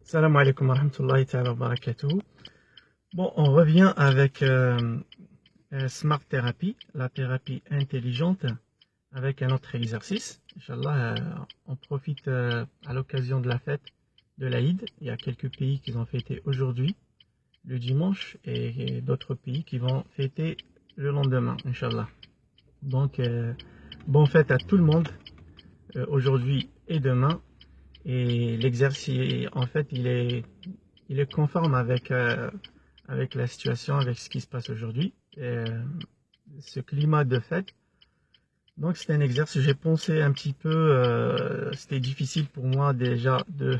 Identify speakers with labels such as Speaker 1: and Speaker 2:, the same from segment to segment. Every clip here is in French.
Speaker 1: Salam alaikum wa rahmatullahi ta'ala wa barakatuhu. Bon, on revient avec Smart Therapy, la thérapie intelligente, avec un autre exercice. Inch'Allah, on profite à l'occasion de la fête de l'Aïd. Il y a quelques pays qui ont fêté aujourd'hui, le dimanche, et d'autres pays qui vont fêter le lendemain, Inch'Allah. Donc, bonne fête à tout le monde, aujourd'hui et demain. Et l'exercice, en fait, il est conforme avec la situation, avec ce qui se passe aujourd'hui, ce climat de fête. Donc c'est un exercice, j'ai pensé un petit peu, c'était difficile pour moi déjà de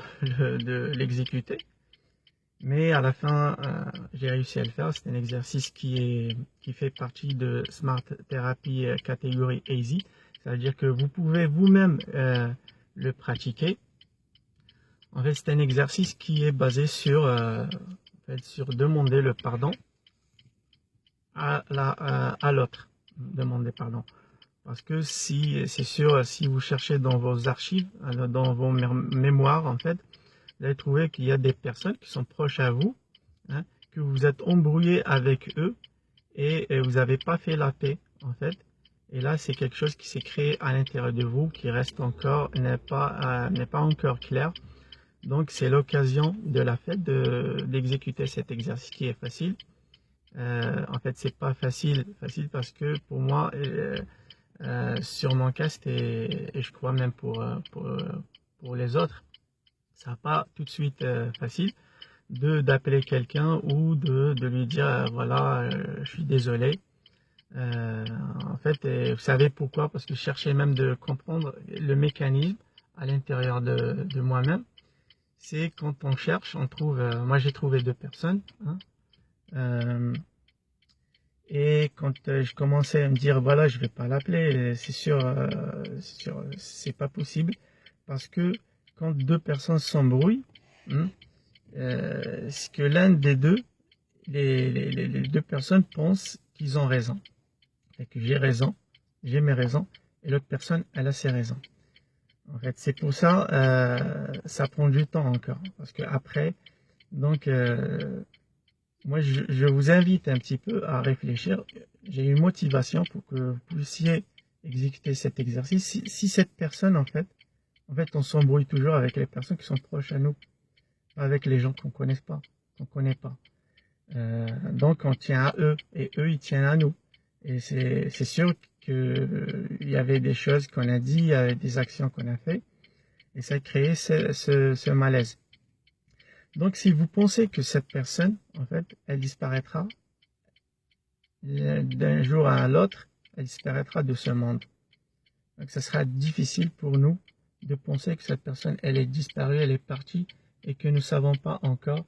Speaker 1: l'exécuter, mais à la fin j'ai réussi à le faire. C'est un exercice qui fait partie de Smart Therapy catégorie Easy, ça veut dire que vous pouvez vous-même le pratiquer. En fait, c'est un exercice qui est basé sur demander le pardon à l'autre. Demander pardon. Parce que si c'est sûr, si vous cherchez dans vos archives, dans vos mémoires, en fait, vous allez trouver qu'il y a des personnes qui sont proches à vous, hein, que vous êtes embrouillé avec eux et vous n'avez pas fait la paix, en fait. Et là, c'est quelque chose qui s'est créé à l'intérieur de vous, qui reste encore, n'est pas encore clair. Donc c'est l'occasion de la fête d'exécuter cet exercice qui est facile. En fait, c'est pas facile parce que pour moi, sur mon cas, et je crois même pour les autres, ça n'a pas tout de suite facile d'appeler quelqu'un ou de lui dire voilà, je suis désolé. En fait, vous savez pourquoi? Parce que je cherchais même de comprendre le mécanisme à l'intérieur de moi-même. C'est quand on cherche, on trouve, moi j'ai trouvé deux personnes, hein, et quand je commençais à me dire voilà, je vais pas l'appeler, c'est sûr, c'est pas possible, parce que quand deux personnes s'embrouillent, hein, c'est que l'un des deux, les deux personnes pensent qu'ils ont raison, et que j'ai raison, j'ai mes raisons, et l'autre personne, elle a ses raisons. En fait, c'est pour ça, ça prend du temps encore, parce que après, donc, moi, je vous invite un petit peu à réfléchir. J'ai une motivation pour que vous puissiez exécuter cet exercice. Si cette personne, en fait, on s'embrouille toujours avec les personnes qui sont proches à nous, pas avec les gens qu'on connaît pas, donc, on tient à eux et eux, ils tiennent à nous. Et c'est sûr qu'il y avait des choses qu'on a dit, il y avait des actions qu'on a fait, et ça a créé ce malaise. Donc, si vous pensez que cette personne, en fait, elle disparaîtra d'un jour à l'autre, elle disparaîtra de ce monde. Donc, ça sera difficile pour nous de penser que cette personne, elle est disparue, elle est partie, et que nous ne savons pas encore,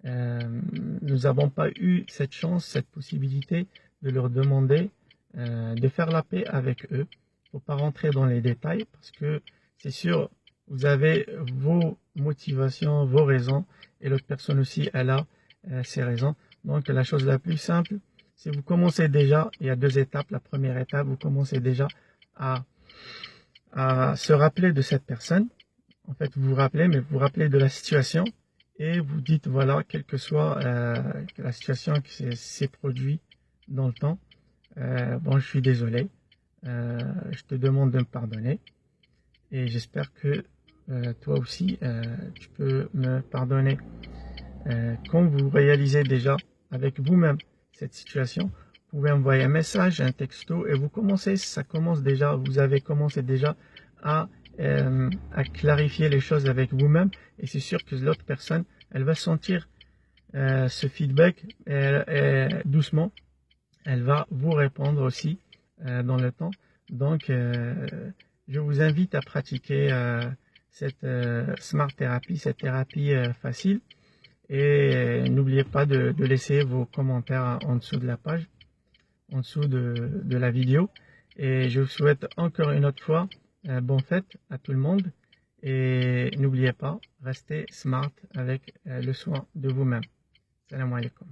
Speaker 1: nous n'avons pas eu cette chance, cette possibilité de leur demander de faire la paix avec eux. Il ne faut pas rentrer dans les détails, parce que c'est sûr, vous avez vos motivations, vos raisons, et l'autre personne aussi, elle a ses raisons. Donc la chose la plus simple, c'est vous commencez déjà, il y a deux étapes. La première étape, vous commencez déjà à se rappeler de cette personne. En fait, vous vous rappelez, mais vous vous rappelez de la situation, et vous dites, voilà, quelle que soit la situation qui s'est produite dans le temps, bon, je suis désolé, je te demande de me pardonner, et j'espère que toi aussi, tu peux me pardonner. Quand vous réalisez déjà avec vous-même cette situation, vous pouvez envoyer un message, un texto, et ça commence déjà, vous avez commencé déjà à clarifier les choses avec vous-même, et c'est sûr que l'autre personne, elle va sentir ce feedback, et doucement, elle va vous répondre aussi dans le temps. Donc, je vous invite à pratiquer cette Smart Therapy, cette thérapie facile. Et n'oubliez pas de laisser vos commentaires en dessous de la page, en dessous de la vidéo. Et je vous souhaite encore une autre fois bonne fête à tout le monde. Et n'oubliez pas, restez smart avec le soin de vous-même. Salam alaikum.